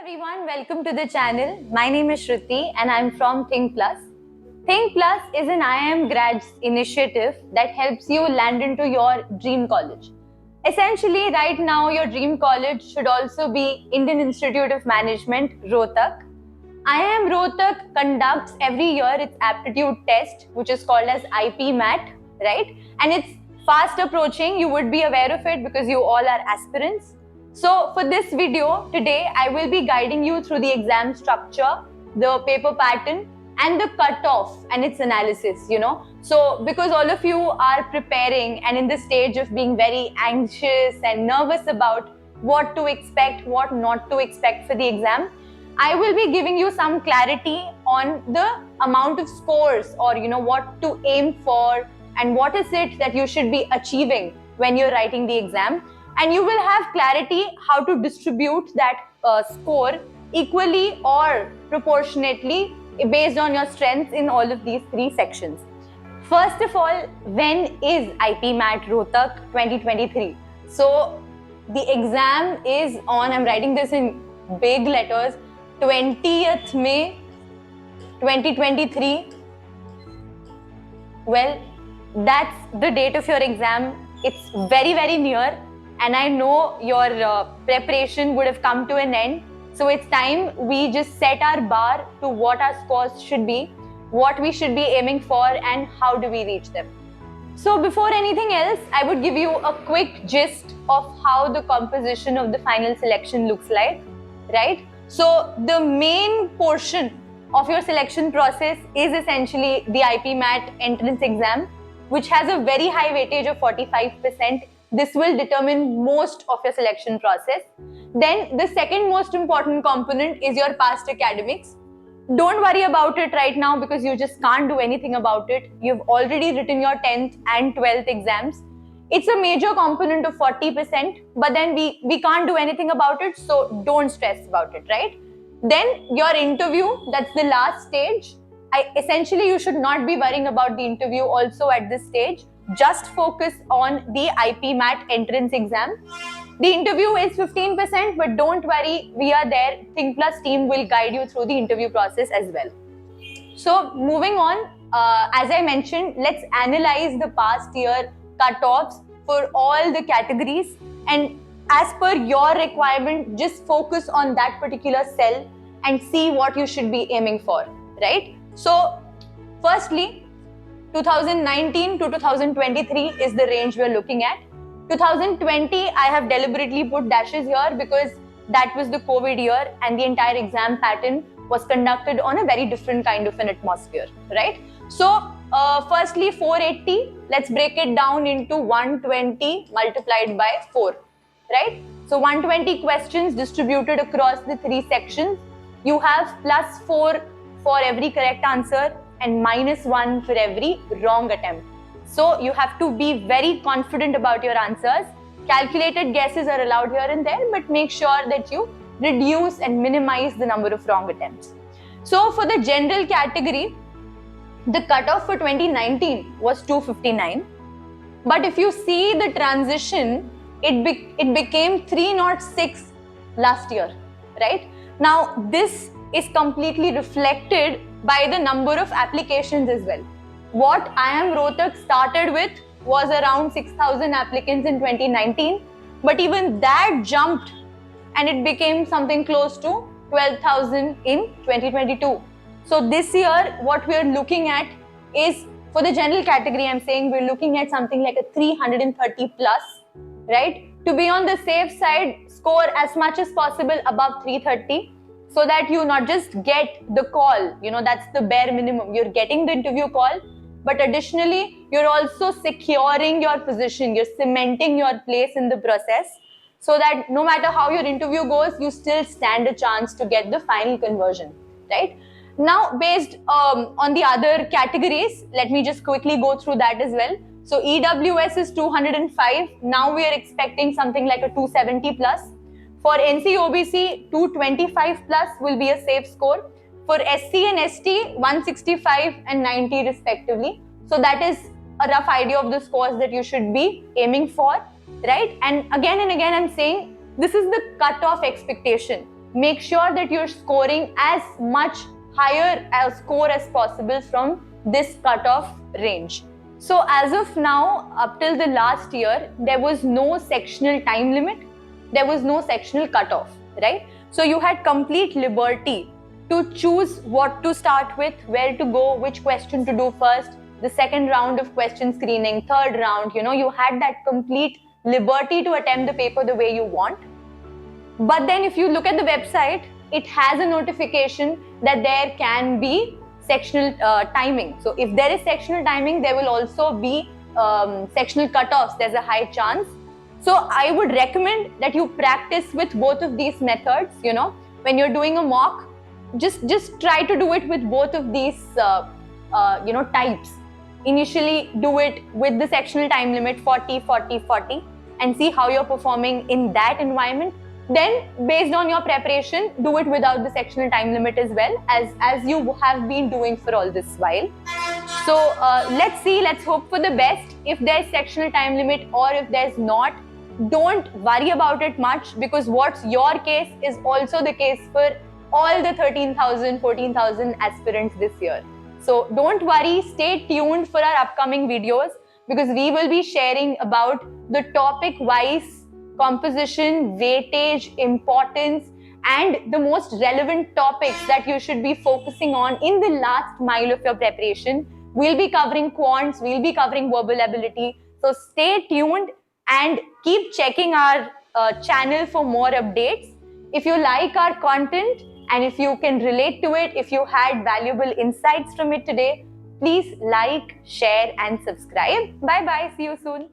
everyone, welcome to the channel. My name is Shruti and I'm from ThinkPlus. ThinkPlus is an IIM grads initiative that helps you land into your dream college. Essentially, right now your dream college should also be Indian Institute of Management, Rohtak. IIM Rohtak conducts every year its aptitude test, which is called as IPMAT, right? And it's fast approaching. You would be aware of it because you all are aspirants. So for this video today, I will be guiding you through the exam structure, the paper pattern, and the cutoff and its analysis, So because all of you are preparing and in the stage of being very anxious and nervous about what to expect, what not to expect for the exam, I will be giving you some clarity on the amount of scores or what to aim for and what is it that you should be achieving when you're writing the exam. And you will have clarity how to distribute that score equally or proportionately based on your strengths in all of these three sections. First of all, when is IPMAT Rohtak 2023? So the exam is on, I'm writing this in big letters, 20th May 2023. Well, that's the date of your exam. It's very, very near. And I know your preparation would have come to an end. So it's time we just set our bar to what our scores should be, what we should be aiming for, and how do we reach them. So before anything else, I would give you a quick gist of how the composition of the final selection looks like, right? So the main portion of your selection process is essentially the IPMAT entrance exam, which has a very high weightage of 45%. This will determine most of your selection process. Then the second most important component is your past academics. Don't worry about it right now because you just can't do anything about it. You've already written your 10th and 12th exams. It's a major component of 40%, but then we can't do anything about it, so don't stress about it, right? Then your interview, that's the last stage. Essentially, you should not be worrying about the interview also at this stage. Just focus on the IPMAT entrance exam. The interview is 15%, but don't worry, we are there. ThinkPlus team will guide you through the interview process as well. So moving on, as I mentioned, let's analyze the past year cutoffs for all the categories. And as per your requirement, just focus on that particular cell and see what you should be aiming for, right? So firstly, 2019 to 2023 is the range we're looking at. 2020, I have deliberately put dashes here because that was the COVID year and the entire exam pattern was conducted on a very different kind of an atmosphere, right? So, firstly, 480, let's break it down into 120 multiplied by 4, right? So, 120 questions distributed across the three sections. You have +4 for every correct answer and -1 for every wrong attempt. So you have to be very confident about your answers. Calculated guesses are allowed here and there, but make sure that you reduce and minimize the number of wrong attempts. So for the general category, the cutoff for 2019 was 259. But if you see the transition, it became 306 last year, right? Now this is completely reflected by the number of applications as well. What IIM Rohtak started with was around 6,000 applicants in 2019, but even that jumped and it became something close to 12,000 in 2022. So this year, what we're looking at is, for the general category, I'm saying we're looking at something like a 330 plus, right? To be on the safe side, score as much as possible above 330. So that you not just get the call, that's the bare minimum. You're getting the interview call, but additionally, you're also securing your position. You're cementing your place in the process so that no matter how your interview goes, you still stand a chance to get the final conversion, right? Now, based on the other categories, let me just quickly go through that as well. So EWS is 205. Now we are expecting something like a 270 plus. For NC-OBC, 225 plus will be a safe score. For SC and ST, 165 and 90 respectively. So that is a rough idea of the scores that you should be aiming for, right? And again, I'm saying this is the cutoff expectation. make sure that you're scoring as much higher a score as possible from this cutoff range. So as of now, up till the last year, there was no sectional time limit, there was no sectional cutoff, right? So you had complete liberty to choose what to start with, where to go, which question to do first, the second round of question screening, third round, you had that complete liberty to attempt the paper the way you want. But then if you look at the website, it has a notification that there can be sectional timing. So if there is sectional timing, there will also be sectional cutoffs. There's a high chance. So I would recommend that you practice with both of these methods. When you're doing a mock, just try to do it with both of these types. Initially do it with the sectional time limit 40, 40, 40 and see how you're performing in that environment. Then based on your preparation, do it without the sectional time limit as well, as you have been doing for all this while. So let's hope for the best. If there's sectional time limit or if there's not, don't worry about it much, because what's your case is also the case for all the 13,000, 14,000 aspirants this year. So don't worry, stay tuned for our upcoming videos, because we will be sharing about the topic-wise composition, weightage, importance, and the most relevant topics that you should be focusing on in the last mile of your preparation. We'll be covering quants, we'll be covering verbal ability. So stay tuned and keep checking our channel for more updates. If you like our content, and if you can relate to it, if you had valuable insights from it today, please like, share, and subscribe. Bye-bye. See you soon.